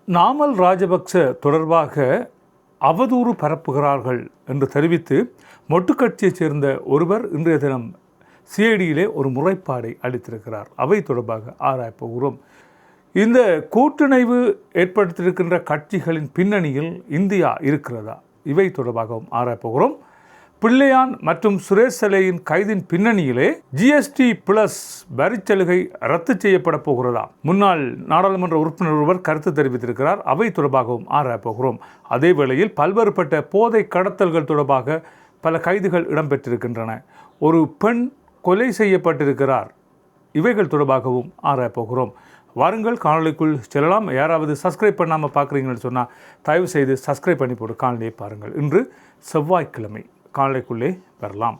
நாமல் ராஜபக்ச தொடர்பாக அவதூறு பரப்புகிறார்கள் என்று தெரிவித்து மொட்டு கட்சியைச் சேர்ந்த ஒருவர் இன்றைய தினம் சிஐடியிலே ஒரு முறைப்பாடை அளித்திருக்கிறார். அவை தொடர்பாக ஆராயப்போகிறோம். இந்த கூட்டிணைவு ஏற்படுத்தியிருக்கின்ற கட்சிகளின் பின்னணியில் இந்தியா இருக்கிறதா? இவை தொடர்பாகவும் ஆராயப்போகிறோம். பிள்ளையான் மற்றும் சுரேஷ் சலேயின் கைதின் பின்னணியிலே ஜிஎஸ்டி பிளஸ் வரிச்சலுகை ரத்து செய்யப்பட போகிறதா? முன்னாள் நாடாளுமன்ற உறுப்பினர் ஒருவர் கருத்து தெரிவித்திருக்கிறார். அவை தொடர்பாகவும் ஆராயப்போகிறோம். அதே வேளையில் பல்வேறுபட்ட போதை கடத்தல்கள் தொடர்பாக பல கைதுகள் இடம்பெற்றிருக்கின்றன. ஒரு பெண் கொலை செய்யப்பட்டிருக்கிறார். இவைகள் தொடர்பாகவும் ஆராயப்போகிறோம். வாருங்கள், காணொலிக்குள் செல்லலாம். யாராவது சப்ஸ்கிரைப் பண்ணாமல் பார்க்குறீங்கன்னு சொன்னால் தயவு செய்து சப்ஸ்கிரைப் பண்ணி போட்டு காணொலியை பாருங்கள். இன்று செவ்வாய்க்கிழமை. காணொலிக்குள்ளே வரலாம்.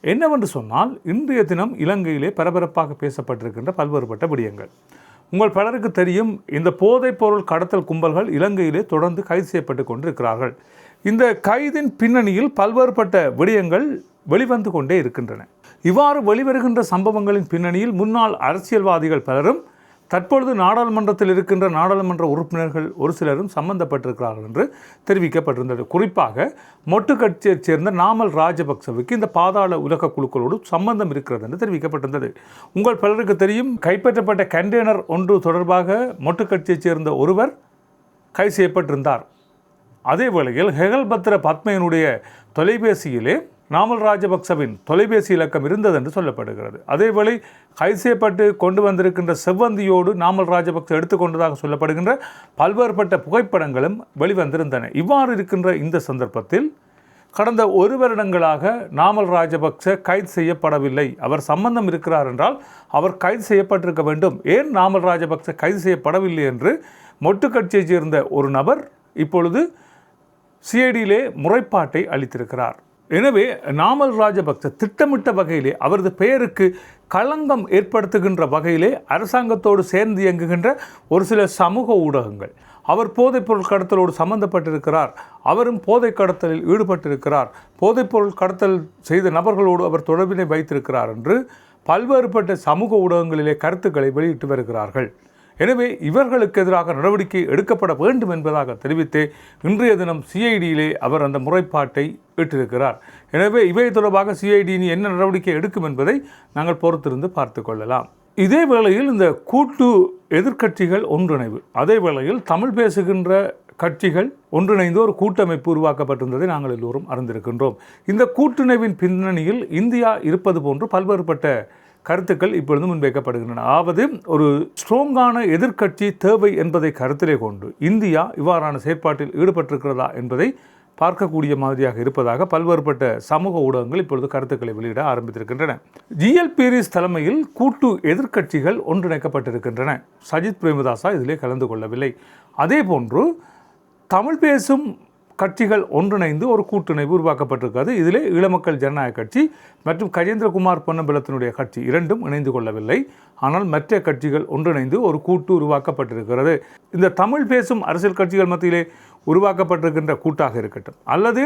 என்னவென்று சொன்னால், இன்றைய தினம் இலங்கையிலே பரபரப்பாக பேசப்பட்டிருக்கின்ற பல்வேறுபட்ட விடயங்கள். உங்கள் பலருக்கு தெரியும், இந்த போதைப் பொருள் கடத்தல் கும்பல்கள் இலங்கையிலே தொடர்ந்து கைது செய்யப்பட்டு கொண்டிருக்கிறார்கள். இந்த கைதின் பின்னணியில் பல்வேறுபட்ட விடயங்கள் வெளிவந்து கொண்டே இருக்கின்றன. இவ்வாறு வெளிவருகின்ற சம்பவங்களின் பின்னணியில் முன்னாள் அரசியல்வாதிகள் பலரும் தற்பொழுது நாடாளுமன்றத்தில் இருக்கின்ற நாடாளுமன்ற உறுப்பினர்கள் ஒரு சிலரும் சம்பந்தப்பட்டிருக்கிறார்கள் என்று தெரிவிக்கப்பட்டிருந்தது. குறிப்பாக மொட்டு கட்சியைச் சேர்ந்த நாமல் ராஜபக்சவுக்கு இந்த பாதாள உலக குழுக்களோடு சம்பந்தம் இருக்கிறது என்று தெரிவிக்கப்பட்டிருந்தது. உங்கள் பலருக்கு தெரியும், கைப்பற்றப்பட்ட கண்டெய்னர் ஒன்று தொடர்பாக மொட்டு கட்சியைச் சேர்ந்த ஒருவர் கைது செய்யப்பட்டிருந்தார். அதே வேளையில் ஹெகல்பத்ர பத்மையனுடைய தொலைபேசியிலே நாமல் ராஜபக்சவின் தொலைபேசி இலக்கம் இருந்தது என்று சொல்லப்படுகிறது. அதேவேளை கைது செய்யப்பட்டு கொண்டு வந்திருக்கின்ற செவ்வந்தியோடு நாமல் ராஜபக்ச எடுத்துக்கொண்டதாக சொல்லப்படுகின்ற பல்வேறுபட்ட புகைப்படங்களும் வெளிவந்திருந்தன. இவ்வாறு இருக்கின்ற இந்த சந்தர்ப்பத்தில் கடந்த 1 வருடங்களாக நாமல் ராஜபக்ச கைது செய்யப்படவில்லை. அவர் சம்பந்தம் இருக்கிறார் என்றால் அவர் கைது செய்யப்பட்டிருக்க வேண்டும். ஏன் நாமல் ராஜபக்ச கைது செய்யப்படவில்லை என்று மொட்டு கட்சியைச் சேர்ந்த ஒரு நபர் இப்பொழுது சிஐடியிலே முறைப்பாட்டை அளித்திருக்கிறார். எனவே நாமல் ராஜபக்ச திட்டமிட்ட வகையிலே அவரது பெயருக்கு களங்கம் ஏற்படுத்துகின்ற வகையிலே அரசாங்கத்தோடு சேர்ந்து இயங்குகின்ற ஒரு சில சமூக ஊடகங்கள், அவர் போதைப்பொருள் கடத்தலோடு சம்பந்தப்பட்டிருக்கிறார், அவரும் போதை கடத்தலில் ஈடுபட்டிருக்கிறார், போதைப்பொருள் கடத்தல் செய்த நபர்களோடு அவர் தொடர்பினை வைத்திருக்கிறார் என்று பல்வேறுபட்ட சமூக ஊடகங்களிலே கருத்துக்களை வெளியிட்டு வருகிறார்கள். எனவே இவர்களுக்கு எதிராக நடவடிக்கை எடுக்கப்பட வேண்டும் என்பதாக தெரிவித்து இன்றைய தினம் சிஐடியிலே அவர் அந்த முறைப்பாட்டை இட்டிருக்கிறார். எனவே இவை தொடர்பாக சிஐடி என்ன நடவடிக்கை எடுக்கும் என்பதை நாங்கள் பொறுத்திருந்து பார்த்து கொள்ளலாம். இதே வேளையில் இந்த கூட்டு எதிர்க்கட்சிகள் ஒன்றிணைவு, அதே வேளையில் தமிழ் பேசுகின்ற கட்சிகள் ஒன்றிணைந்து ஒரு கூட்டமைப்பு உருவாக்கப்பட்டிருந்ததை நாங்கள் எல்லோரும் அறிந்திருக்கின்றோம். இந்த கூட்டமைவின் பின்னணியில் இந்தியா இருப்பது போன்று பல்வேறுபட்ட கருத்துக்கள் இப்பொழுது முன்வைக்கப்படுகின்றன. அதாவது ஒரு ஸ்ட்ராங்கான எதிர்க்கட்சி தேவை என்பதை கருத்திலே கொண்டு இந்தியா இவ்வாறான செயற்பாட்டில் ஈடுபட்டிருக்கிறதா என்பதை பார்க்கக்கூடிய மாதிரியாக இருப்பதாக பல்வேறுபட்ட சமூக ஊடகங்கள் இப்பொழுது கருத்துக்களை வெளியிட ஆரம்பித்திருக்கின்றன. ஜிஎல் பீரிஸ் தலைமையில் கூட்டு எதிர்க்கட்சிகள் ஒன்றிணைக்கப்பட்டிருக்கின்றன. சஜித் பிரேமதாசா இதிலே கலந்து கொள்ளவில்லை. அதே போன்று தமிழ் பேசும் கட்சிகள் ஒன்றிணைந்து ஒரு கூட்டமைப்பு உருவாக்கப்பட்டிருக்கிறது. இதிலே ஈழமக்கள் ஜனநாயக கட்சி மற்றும் கஜேந்திரகுமார் பொன்னம்பலத்தினுடைய கட்சி இரண்டும் இணைந்து கொள்ளவில்லை. ஆனால் மற்ற கட்சிகள் ஒன்றிணைந்து ஒரு கூட்டு உருவாக்கப்பட்டிருக்கிறது. இந்த தமிழ் பேசும் அரசியல் கட்சிகள் மத்தியிலே உருவாக்கப்பட்டிருக்கின்ற கூட்டாக இருக்கட்டும், அல்லது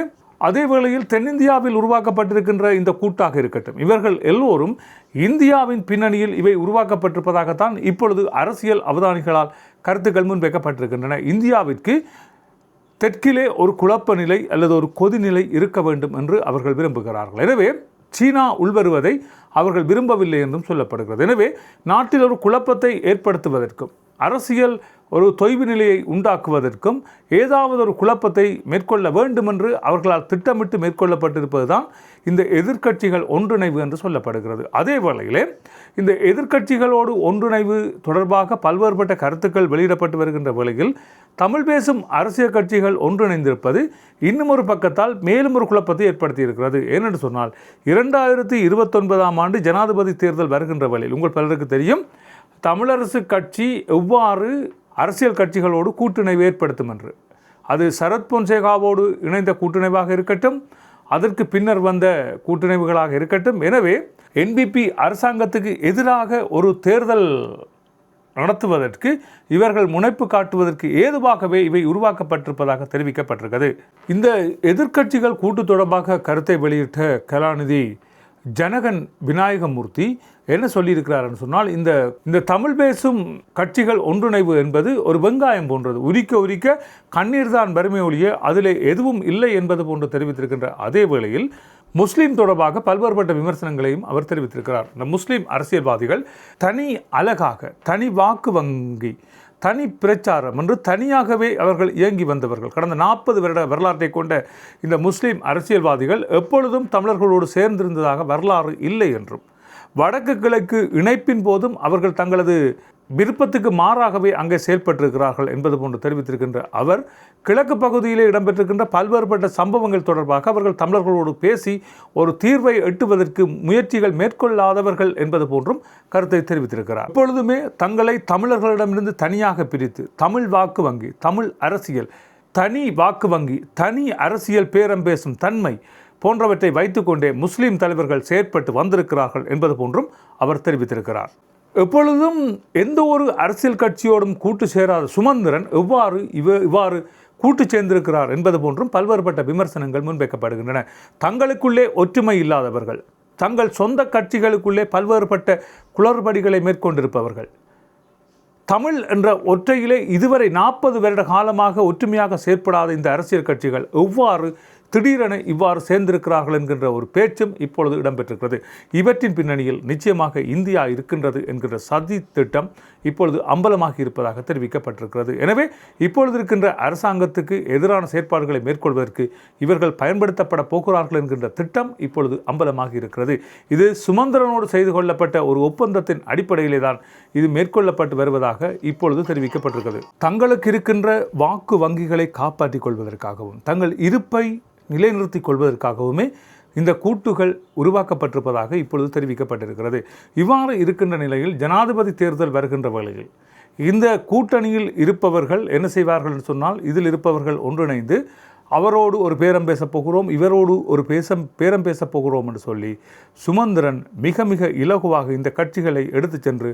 அதே வேளையில் தென்னிந்தியாவில் உருவாக்கப்பட்டிருக்கின்ற இந்த கூட்டாக இருக்கட்டும், இவர்கள் எல்லோரும் இந்தியாவின் பின்னணியில் இவை உருவாக்கப்பட்டிருப்பதாகத்தான் இப்பொழுது அரசியல் அவதானிகளால் கருத்துக்கள் முன்வைக்கப்பட்டிருக்கின்றன. இந்தியாவிற்கு தெற்கிலே ஒரு குழப்ப நிலை அல்லது ஒரு கொதிநிலை இருக்க வேண்டும் என்று அவர்கள் விரும்புகிறார்கள். எனவே சீனா உள்வருவதை அவர்கள் விரும்பவில்லை என்றும் சொல்லப்படுகிறது. எனவே நாட்டில் ஒரு குழப்பத்தை ஏற்படுத்துவதற்கும் அரசியல் ஒரு தொய்வு நிலையை உண்டாக்குவதற்கும் ஏதாவது ஒரு குழப்பத்தை மேற்கொள்ள வேண்டும் என்று அவர்களால் திட்டமிட்டு மேற்கொள்ளப்பட்டிருப்பது தான் இந்த எதிர்க்கட்சிகள் ஒன்றிணைவு என்று சொல்லப்படுகிறது. அதே வேளையிலே இந்த எதிர்க்கட்சிகளோடு ஒன்றிணைவு தொடர்பாக பல்வேறுபட்ட கருத்துக்கள் வெளியிடப்பட்டு வருகின்ற வேளையில் தமிழ் பேசும் அரசியல் கட்சிகள் ஒன்றிணைந்திருப்பது இன்னும் ஒரு பக்கத்தால் மேலும் ஒரு குழப்பத்தை ஏற்படுத்தி இருக்கிறது. ஏனென்று சொன்னால் 2029ஆம் ஆண்டு ஜனாதிபதி தேர்தல் வருகின்ற வேளையில் உங்கள் பலருக்கு தெரியும், தமிழரசு கட்சி எவ்வாறு அரசியல் கட்சிகளோடு கூட்டணிவை ஏற்படுத்தும் என்று. அது சரத் பொன்சேகாவோடு இணைந்த கூட்டணிவாக இருக்கட்டும், அதற்கு பின்னர் வந்த கூட்டணிவுகளாக இருக்கட்டும். எனவே என்பிபி அரசாங்கத்துக்கு எதிராக ஒரு தேர்தல் நடத்துவதற்கு இவர்கள் முனைப்பு காட்டுவதற்கு ஏதுவாகவே இவை உருவாக்கப்பட்டிருப்பதாக தெரிவிக்கப்பட்டிருக்கிறது. இந்த எதிர்க்கட்சிகள் கூட்டு தொடர்பாக கருத்தை வெளியிட்ட கலாநிதி ஜனகன் விநாயகமூர்த்தி என்ன சொல்லியிருக்கிறார்னு சொன்னால், இந்த தமிழ் பேசும் கட்சிகள் ஒன்றிணைவு என்பது ஒரு வெங்காயம் போன்றது, உரிக்க உரிக்க கண்ணீர் தான் வறுமை ஒழிய அதில் எதுவும் இல்லை என்பது போன்று தெரிவித்திருக்கின்ற அதே வேளையில் முஸ்லீம் தொடர்பாக பல்வேறுபட்ட விமர்சனங்களையும் அவர் தெரிவித்திருக்கிறார். இந்த முஸ்லீம் அரசியல்வாதிகள் தனி அழகாக, தனி வாக்கு வங்கி, தனி பிரச்சாரம் என்று தனியாகவே அவர்கள் இயங்கி வந்தவர்கள். கடந்த 40 வருட வரலாற்றை கொண்ட இந்த முஸ்லீம் அரசியல்வாதிகள் எப்பொழுதும் தமிழர்களோடு சேர்ந்திருந்ததாக வரலாறு இல்லை என்றும், வடக்கு கிழக்கு இணைப்பின் போதும் அவர்கள் தங்களது விருப்பத்துக்கு மாறாகவே அங்கே செயல்பட்டிருக்கிறார்கள் என்பது போன்று தெரிவித்திருக்கின்ற அவர், கிழக்கு பகுதியிலே இடம்பெற்றிருக்கின்ற பல்வேறுபட்ட சம்பவங்கள் தொடர்பாக அவர்கள் தமிழர்களோடு பேசி ஒரு தீர்வை எட்டுவதற்கு முயற்சிகள் மேற்கொள்ளாதவர்கள் என்பது போன்றும் கருத்தை தெரிவித்திருக்கிறார். எப்பொழுதுமே தங்களை தமிழர்களிடமிருந்து தனியாக பிரித்து தமிழ் வாக்கு வங்கி, தமிழ் அரசியல், தனி வாக்கு வங்கி, தனி அரசியல் பேரம் பேசும் தன்மை போன்றவற்றை வைத்துக்கொண்டே முஸ்லீம் தலைவர்கள் செயற்பட்டு வந்திருக்கிறார்கள் என்பது போன்றும் அவர் தெரிவித்திருக்கிறார். எப்பொழுதும் எந்த ஒரு அரசியல் கட்சியோடும் கூட்டு சேராத சுமந்திரன் இவ்வாறு கூட்டு சேர்ந்திருக்கிறார் என்பது போன்றும் பல்வேறுபட்ட விமர்சனங்கள் முன்வைக்கப்படுகின்றன. தங்களுக்குள்ளே ஒற்றுமை இல்லாதவர்கள், தங்கள் சொந்த கட்சிகளுக்குள்ளே பல்வேறுபட்ட குளறுபடிகளை மேற்கொண்டிருப்பவர்கள், தமிழ் என்ற ஒற்றையிலே இதுவரை 40 வருட காலமாக ஒற்றுமையாக செயற்படாத இந்த அரசியல் கட்சிகள் எவ்வாறு திடீரென இவ்வாறு சேர்ந்திருக்கிறார்கள் என்கின்ற ஒரு பேச்சும் இப்பொழுது இடம்பெற்றிருக்கிறது. இவற்றின் பின்னணியில் நிச்சயமாக இந்தியா இருக்கின்றது என்கின்ற சதி திட்டம் இப்பொழுது அம்பலமாகி இருப்பதாக தெரிவிக்கப்பட்டிருக்கிறது. எனவே இப்பொழுது இருக்கின்ற அரசாங்கத்துக்கு எதிரான செயற்பாடுகளை மேற்கொள்வதற்கு இவர்கள் பயன்படுத்தப்பட போகிறார்கள் என்கின்ற திட்டம் இப்பொழுது அம்பலமாகி இருக்கிறது. இது சுமந்திரனோடு செய்து கொள்ளப்பட்ட ஒரு ஒப்பந்தத்தின் அடிப்படையிலே தான் இது மேற்கொள்ளப்பட்டு வருவதாக இப்பொழுது தெரிவிக்கப்பட்டிருக்கிறது. தங்களுக்கு இருக்கின்ற வாக்கு வங்கிகளை காப்பாற்றிக் கொள்வதற்காகவும் தங்கள் இருப்பை நிலைநிறுத்திக் கொள்வதற்காகவுமே இந்த கூட்டுகள் உருவாக்கப்பட்டிருப்பதாக இப்பொழுது தெரிவிக்கப்பட்டிருக்கிறது. இவ்வாறு இருக்கின்ற நிலையில் ஜனாதிபதி தேர்தல் வருகின்ற வேளையில் இந்த கூட்டணியில் இருப்பவர்கள் என்ன செய்வார்கள் என்று சொன்னால், இதில் இருப்பவர்கள் ஒன்றிணைந்து அவரோடு ஒரு பேரம் பேசப் போகிறோம், இவரோடு ஒரு பேரம் பேசப் போகிறோம் என்று சொல்லி சுமந்திரன் மிக மிக இலகுவாக இந்த கட்சிகளை எடுத்து சென்று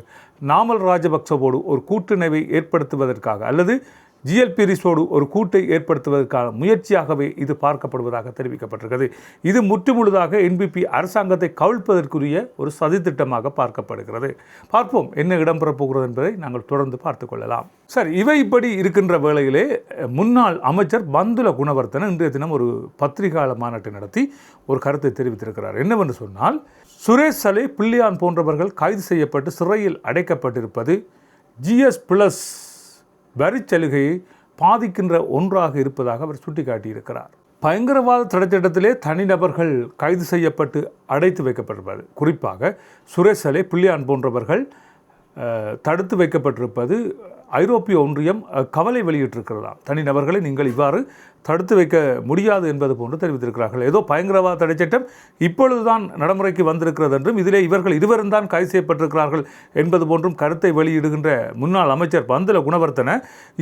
நாமல் ராஜபக்சவோடு ஒரு கூட்டணிவை ஏற்படுத்துவதற்காக அல்லது ஜிஎல்பிரிஸோடு ஒரு கூட்டை ஏற்படுத்துவதற்கான முயற்சியாகவே இது பார்க்கப்படுவதாக தெரிவிக்கப்பட்டிருக்கிறது. இது முற்றுமுழுதாக என்பிபி அரசாங்கத்தை கவிழ்ப்பதற்குரிய ஒரு சதித்திட்டமாக பார்க்கப்படுகிறது. பார்ப்போம் என்ன இடம்பெறப் போகிறது என்பதை நாங்கள் தொடர்ந்து பார்த்து கொள்ளலாம். சரி, இவை இப்படி இருக்கின்ற வேளையிலே முன்னாள் அமைச்சர் பந்துல குணவர்த்தன இன்றைய தினம் ஒரு பத்திரிகையாள மாநாட்டை நடத்தி ஒரு கருத்தை தெரிவித்திருக்கிறார். என்னவென்று சொன்னால், சுரேஷ் சலே, பிள்ளையான் போன்றவர்கள் கைது செய்யப்பட்டு சிறையில் அடைக்கப்பட்டிருப்பது GS+ வரிச்சலுகையை பாதிக்கின்ற ஒன்றாக இருப்பதாக அவர் சுட்டிக்காட்டியிருக்கிறார். பயங்கரவாத தடைச்சட்டத்திலே தனிநபர்கள் கைது செய்யப்பட்டு அடைத்து வைக்கப்பட்டிருப்பது, குறிப்பாக சுரேஷ் சலே, பிள்ளையான் போன்றவர்கள் தடுத்து வைக்கப்பட்டிருப்பது ஐரோப்பிய ஒன்றியம் கவலை வெளியிட்டிருக்கிறதாம். தனிநபர்களை நீங்கள் இவ்வாறு தடுத்து வைக்க முடியாது என்பது போன்று தெரிவித்திருக்கிறார்கள். ஏதோ பயங்கரவாத தடை சட்டம் இப்பொழுதுதான் நடைமுறைக்கு வந்திருக்கிறது என்றும் இதிலே இவர்கள் இருவரும் தான் கைது செய்யப்பட்டிருக்கிறார்கள் என்பது போன்றும் கருத்தை வெளியிடுகின்ற முன்னாள் அமைச்சர் பந்துல குணவர்த்தன,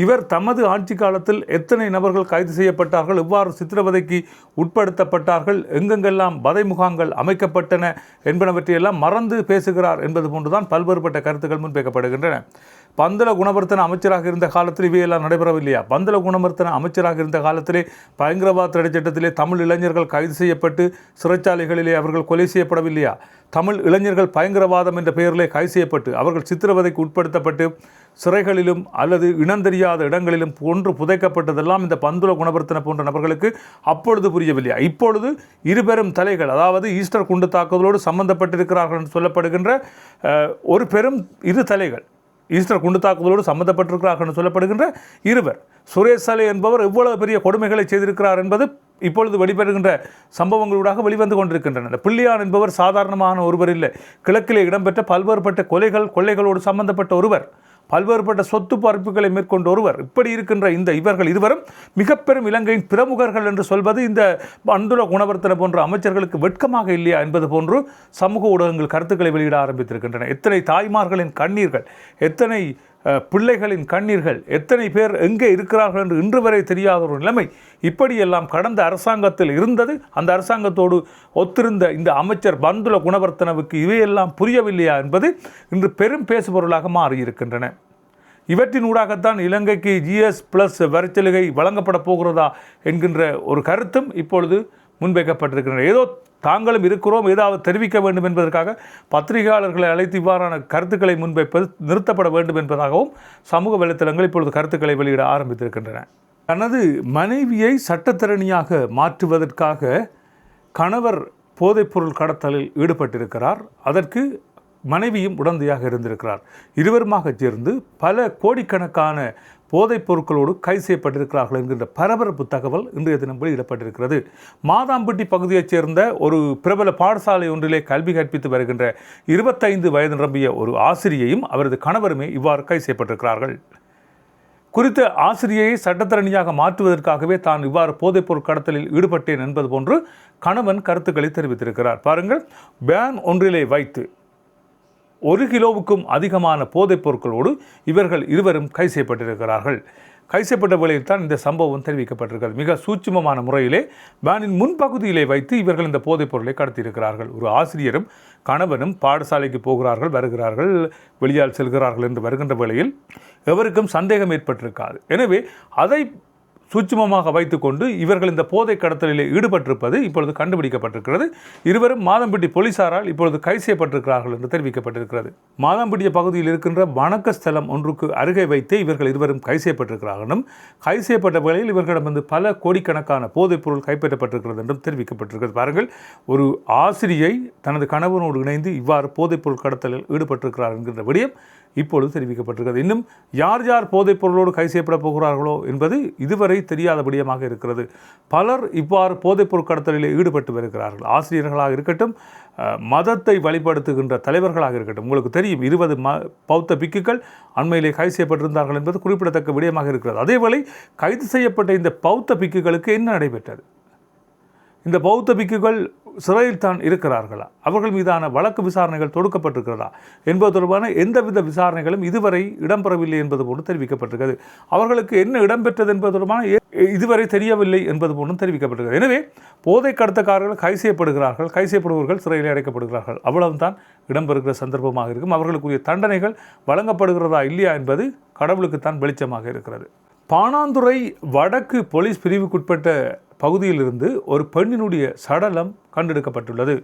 இவர் தமது ஆட்சி காலத்தில் எத்தனை நபர்கள் கைது செய்யப்பட்டார்கள், எவ்வாறு சித்திரவதைக்கு உட்படுத்தப்பட்டார்கள், எங்கெங்கெல்லாம் வதை முகாம்கள் அமைக்கப்பட்டன என்பனவற்றையெல்லாம் மறந்து பேசுகிறார் என்பது போன்றுதான் பல்வேறுபட்ட கருத்துக்கள் முன்வைக்கப்படுகின்றன. பந்துல குணவர்த்தன அமைச்சராக இருந்த காலத்தில் இவையெல்லாம் நடைபெறவில்லையா? பந்துல குணவர்த்தன அமைச்சராக இருந்த காலத்திலே பயங்கரவாத தடை சட்டத்திலே தமிழ் இளைஞர்கள் கைது செய்யப்பட்டு சிறைச்சாலைகளிலே அவர்கள் கொலை செய்யப்படவில்லையா? தமிழ் இளைஞர்கள் பயங்கரவாதம் என்ற பெயரிலே கைது செய்யப்பட்டு அவர்கள் சித்திரவதைக்கு உட்படுத்தப்பட்டு சிறைகளிலும் அல்லது இனந்தெரியாத இடங்களிலும் போன்று புதைக்கப்பட்டதெல்லாம் இந்த பந்துல குணவர்த்தன போன்ற நபர்களுக்கு அப்பொழுது புரியவில்லையா? இப்பொழுது இருபெரும் தலைகள், அதாவது ஈஸ்டர் குண்டு தாக்குதலோடு சம்பந்தப்பட்டிருக்கிறார்கள் என்று சொல்லப்படுகின்ற ஒரு பெரும் இரு தலைகள், ஈஸ்டர் குண்டு தாக்குதலோடு சம்பந்தப்பட்டிருக்கிறார்கள் என்று சொல்லப்படுகின்ற இருவர், சுரேஷ் சலே என்பவர் எவ்வளவு பெரிய கொடுமைகளை செய்திருக்கிறார் என்பது இப்பொழுது வெளிவருகின்ற சம்பவங்களூடாக வெளிவந்து கொண்டிருக்கின்றன. பிள்ளையான் என்பவர் சாதாரணமான ஒருவர் இல்லை. கிழக்கிலே இடம்பெற்ற பல்வேறுபட்ட கொள்ளைகளோடு சம்பந்தப்பட்ட ஒருவர், பல்வேறுபட்ட சொத்து பறிப்புகளை மேற்கொண்ட ஒருவர். இப்படி இருக்கின்ற இவர்கள் இருவரும் மிக பெரும் இலங்கையின் பிரமுகர்கள் என்று சொல்வது இந்த பந்துல குணவர்த்தன போன்ற அமைச்சர்களுக்கு வெட்கமாக இல்லையா என்பது போன்று சமூக ஊடகங்கள் கருத்துக்களை வெளியிட ஆரம்பித்திருக்கின்றன. எத்தனை தாய்மார்களின் கண்ணீர்கள், எத்தனை பிள்ளைகளின் கண்ணீர்கள், எத்தனை பேர் எங்கே இருக்கிறார்கள் என்று இன்று வரை தெரியாத ஒரு நிலைமை இப்படியெல்லாம் கடந்த அரசாங்கத்தில் இருந்தது. அந்த அரசாங்கத்தோடு ஒத்திருந்த இந்த அமைச்சர் பந்துல குணவர்த்தனவுக்கு இவையெல்லாம் புரியவில்லையா என்பது இன்று பெரும் பேசுபொருளாக மாறியிருக்கின்றன. இவற்றின் ஊடாகத்தான் இலங்கைக்கு GS+ வரிச்சலுகை வழங்கப்பட போகிறதா என்கின்ற ஒரு கருத்தும் இப்பொழுது முன்வைக்கப்பட்டிருக்கின்றன. ஏதோ தாங்களும் இருக்கிறோம், ஏதாவது தெரிவிக்க வேண்டும் என்பதற்காக பத்திரிகையாளர்களை அழைத்து இவ்வாறான கருத்துக்களை முன்வைப்பது நிறுத்தப்பட வேண்டும் என்பதாகவும் சமூக வலைத்தளங்கள் இப்பொழுது கருத்துக்களை வெளியிட ஆரம்பித்திருக்கின்றன. தனது மனைவியை சட்டத்திறனியாக மாற்றுவதற்காக கணவர் போதைப்பொருள் கடத்தலில் ஈடுபட்டிருக்கிறார். அதற்கு மனைவியும் உடந்தையாக இருந்திருக்கிறார். இருவருமாக சேர்ந்து பல கோடிக்கணக்கான போதைப் பொருட்களோடு கைது செய்யப்பட்டிருக்கிறார்கள் என்கின்ற பரபரப்பு தகவல் இன்றைய தினம் வெளியிடப்பட்டிருக்கிறது. மாதாம்பட்டி பகுதியைச் சேர்ந்த ஒரு பிரபல பாடசாலை ஒன்றிலே கல்வி கற்பித்து வருகின்ற 25 வயது நிரம்பிய ஒரு ஆசிரியையும் அவரது கணவருமே இவ்வாறு கைது செய்யப்பட்டிருக்கிறார்கள். குறித்த ஆசிரியை சட்டத்திறனியாக மாற்றுவதற்காகவே தான் இவ்வாறு போதைப்பொருள் கடத்தலில் ஈடுபட்டேன் என்பது போன்று கணவன் கருத்துக்களை தெரிவித்திருக்கிறார். பாருங்கள், வேன் ஒன்றிலே வைத்து 1 கிலோவுக்கும் அதிகமான போதைப் பொருட்களோடு இவர்கள் இருவரும் கைது செய்யப்பட்டிருக்கிறார்கள். கைது செய்யப்பட்ட வேளையில் தான் இந்த சம்பவம் தெரிவிக்கப்பட்டிருக்கிறது. மிக சூட்சுமமான முறையிலே வேனின் முன்பகுதியிலே வைத்து இவர்கள் இந்த போதைப் பொருளை கடத்தியிருக்கிறார்கள். ஒரு ஆசிரியரும் கணவனும் பாடசாலைக்கு போகிறார்கள், வருகிறார்கள், வெளியால் செல்கிறார்கள் என்று வருகின்ற வேளையில் எவருக்கும் சந்தேகம் ஏற்பட்டிருக்காது. எனவே அதை சூட்சுமமாக வைத்துக்கொண்டு இவர்கள் இந்த போதை கடத்தலில் ஈடுபட்டிருப்பது இப்பொழுது கண்டுபிடிக்கப்பட்டிருக்கிறது. இருவரும் மாதம்பட்டி போலீசாரால் இப்பொழுது கைது செய்யப்பட்டிருக்கிறார்கள் என்று தெரிவிக்கப்பட்டிருக்கிறது. மாதம்பட்டி பகுதியில் இருக்கின்ற வணக்க ஸ்தலம் ஒன்றுக்கு அருகே வைத்தே இவர்கள் இருவரும் கைது செய்யப்பட்டிருக்கிறார்களும், கைது செய்யப்பட்ட வேளையில் இவர்களிடமிருந்து பல கோடிக்கணக்கான போதைப் பொருள் கைப்பற்றப்பட்டிருக்கிறது என்றும் தெரிவிக்கப்பட்டிருக்கிறது. பாருங்கள், ஒரு ஆசிரியை தனது கணவனோடு இணைந்து இவ்வாறு போதைப் பொருள் கடத்தலில் ஈடுபட்டிருக்கிறார் என்கின்ற விடயம் இப்பொழுது தெரிவிக்கப்பட்டிருக்கிறது. இன்னும் யார் யார் போதைப் பொருளோடு கைது செய்யப்பட போகிறார்களோ என்பது இதுவரை தெரியாத விடயமாக இருக்கிறது. பலர் இவ்வாறு போதைப் பொருள் கடத்தலில் ஈடுபட்டு வருகிறார்கள். ஆசிரியர்களாக இருக்கட்டும், மதத்தை வழிபடுத்துகின்ற தலைவர்களாக இருக்கட்டும். உங்களுக்கு தெரியும், 20 பௌத்த பிக்குகள் அண்மையிலே கைது செய்யப்பட்டிருந்தார்கள் என்பது குறிப்பிடத்தக்க விடயமாக இருக்கிறது. அதேவேளை கைது செய்யப்பட்ட இந்த பௌத்த பிக்குகளுக்கு என்ன நடைபெற்றது? இந்த பௌத்த பிக்குகள் சிறையில் தான் இருக்கிறார்களா? அவர்கள் மீதான வழக்கு விசாரணைகள் தொடுக்கப்பட்டிருக்கிறதா என்பது தொடர்பான எந்தவித விசாரணைகளும் இதுவரை இடம்பெறவில்லை என்பது போன்று தெரிவிக்கப்பட்டிருக்கிறது. அவர்களுக்கு என்ன இடம்பெற்றது என்பது தொடர்பான இதுவரை தெரியவில்லை என்பது போன்றும் தெரிவிக்கப்பட்டிருக்கிறது. எனவே போதை கடத்தக்காரர்கள் கைது செய்யப்படுகிறார்கள், கைது செய்யப்படுபவர்கள் சிறையில் அடைக்கப்படுகிறார்கள். அவ்வளவுதான் இடம்பெறுகிற சந்தர்ப்பமாக இருக்கும். அவர்களுக்குரிய தண்டனைகள் வழங்கப்படுகிறதா இல்லையா என்பது கடவுளுக்குத்தான் வெளிச்சமாக இருக்கிறது. பாணாந்துறை வடக்கு போலீஸ் பிரிவுக்குட்பட்ட பகுதியிலிருந்து ஒரு பெண்ணினுடைய சடலம் கண்டெடுக்கப்பட்டுள்ளது.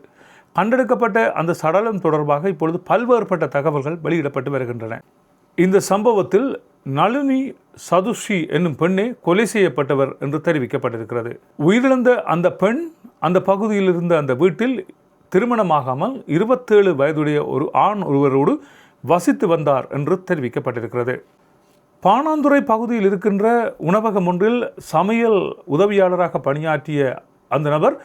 கண்டெடுக்கப்பட்ட அந்த சடலம் தொடர்பாக இப்பொழுது பல்வேறுபட்ட தகவல்கள் வெளியிடப்பட்டு வருகின்றன. இந்த சம்பவத்தில் நளினி சதுஷி என்னும் பெண்ணே கொலை செய்யப்பட்டவர் என்று தெரிவிக்கப்பட்டிருக்கிறது. உயிரிழந்த அந்த பெண் அந்த பகுதியில் இருந்த அந்த வீட்டில் திருமணமாகாமல் 27 வயதுடைய ஒரு ஆண் ஒருவரோடு வசித்து வந்தார் என்று தெரிவிக்கப்பட்டிருக்கிறது. பாணாந்துறை பகுதியில் இருக்கின்ற உணவகம் ஒன்றில் சமையல் உதவியாளராக பணியாற்றிய அந்த நபர்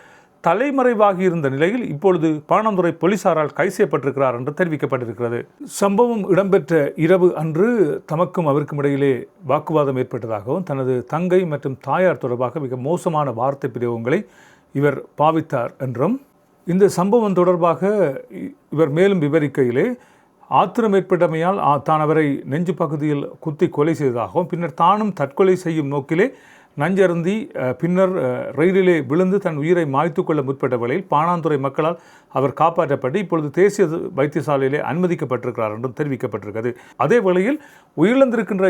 தலைமறைவாகி இருந்த நிலையில் இப்பொழுது பாணாந்துறை போலீசாரால் கைது செய்யப்பட்டிருக்கிறார் என்று தெரிவிக்கப்பட்டிருக்கிறது. சம்பவம் இடம்பெற்ற இரவு அன்று தமக்கும் அவருக்கும் இடையிலே வாக்குவாதம் ஏற்பட்டதாகவும், தனது தங்கை மற்றும் தாயார் தொடர்பாக மிக மோசமான வார்த்தை பிரயோகங்களை இவர் பாவித்தார் என்றும், இந்த சம்பவம் தொடர்பாக இவர் மேலும் விவரிக்கையிலே ஆத்திரம் ஏற்பட்டமையால் தான் அவரை நெஞ்சு பகுதியில் குத்தி கொலை செய்ததாகவும், பின்னர் தானும் தற்கொலை செய்யும் நோக்கிலே நஞ்சருந்தி பின்னர் ரயிலிலே விழுந்து தன் உயிரை மாய்த்து கொள்ள முற்பட்ட வேளையில் பாணாந்துறை மக்களால் அவர் காப்பாற்றப்பட்டு இப்பொழுது தேசிய வைத்தியசாலையிலே அனுமதிக்கப்பட்டிருக்கிறார் என்றும் தெரிவிக்கப்பட்டிருக்கிறது. அதே வேளையில் உயிரிழந்திருக்கின்ற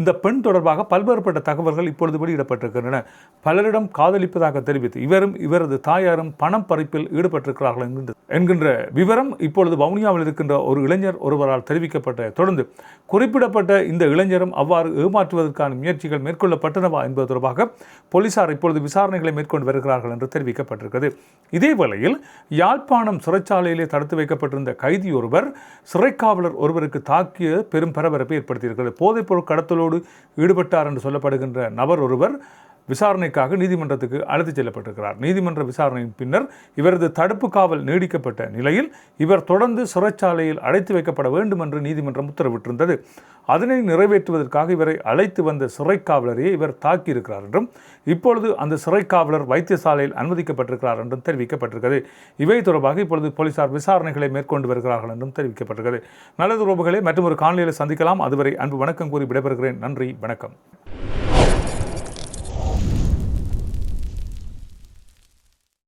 இந்த பெண் தொடர்பாக பல்வேறுபட்ட தகவல்கள் இப்பொழுது வெளியிடப்பட்டிருக்கின்றன. பலரிடம் காதலிப்பதாக தெரிவித்து இவரும் இவரது தாயாரும் பணம் பறிப்பில் ஈடுபட்டிருக்கிறார்கள் என்கின்ற விவரம் இப்பொழுது வவுனியாவில் இருக்கின்ற ஒரு இளைஞர் ஒருவரால் தெரிவிக்கப்பட்ட தொடர்ந்து குறிப்பிடப்பட்ட இந்த இளைஞரும் அவ்வாறு ஏமாற்றுவதற்கான முயற்சிகள் மேற்கொள்ளப்பட்டனவா என்பது தொடர்பாக போலீசார் இப்பொழுது விசாரணைகளை மேற்கொண்டு வருகிறார்கள் என்று தெரிவிக்கப்பட்டிருக்கிறது. இதே வேளையில் யாழ்ப்பாணம் சிறைச்சாலையிலே தடுத்து வைக்கப்பட்டிருந்த கைதி ஒருவர் சிறைக்காவலர் ஒருவருக்கு தாக்கிய பெரும் பரபரப்பை ஏற்படுத்தியிருக்கிறது. போதைப்பொருள் கடத்தலோடு ஈடுபட்டார் என்று சொல்லப்படுகின்ற நபர் ஒருவர் விசாரணைக்காக நீதிமன்றத்துக்கு அழைத்துச் செல்லப்பட்டிருக்கிறார். நீதிமன்ற விசாரணையின் பின்னர் இவரது தடுப்பு காவல் நீடிக்கப்பட்ட நிலையில் இவர் தொடர்ந்து சிறைச்சாலையில் அடைத்து வைக்கப்பட வேண்டும் என்று நீதிமன்றம் உத்தரவிட்டிருந்தது. அதனை நிறைவேற்றுவதற்காக இவரை அழைத்து வந்த சிறைக்காவலரையே இவர் தாக்கியிருக்கிறார் என்றும், இப்பொழுது அந்த சிறைக்காவலர் வைத்தியசாலையில் அனுமதிக்கப்பட்டிருக்கிறார் என்றும் தெரிவிக்கப்பட்டிருக்கிறது. இவை தொடர்பாக இப்பொழுது போலீசார் விசாரணைகளை மேற்கொண்டு வருகிறார்கள் என்றும் தெரிவிக்கப்பட்டிருக்கிறது. நல்லது உறவுகளே, மற்றும் ஒரு காணொலியில் சந்திக்கலாம். அதுவரை அன்பு வணக்கம் கூறி விடைபெறுகிறேன். நன்றி, வணக்கம்.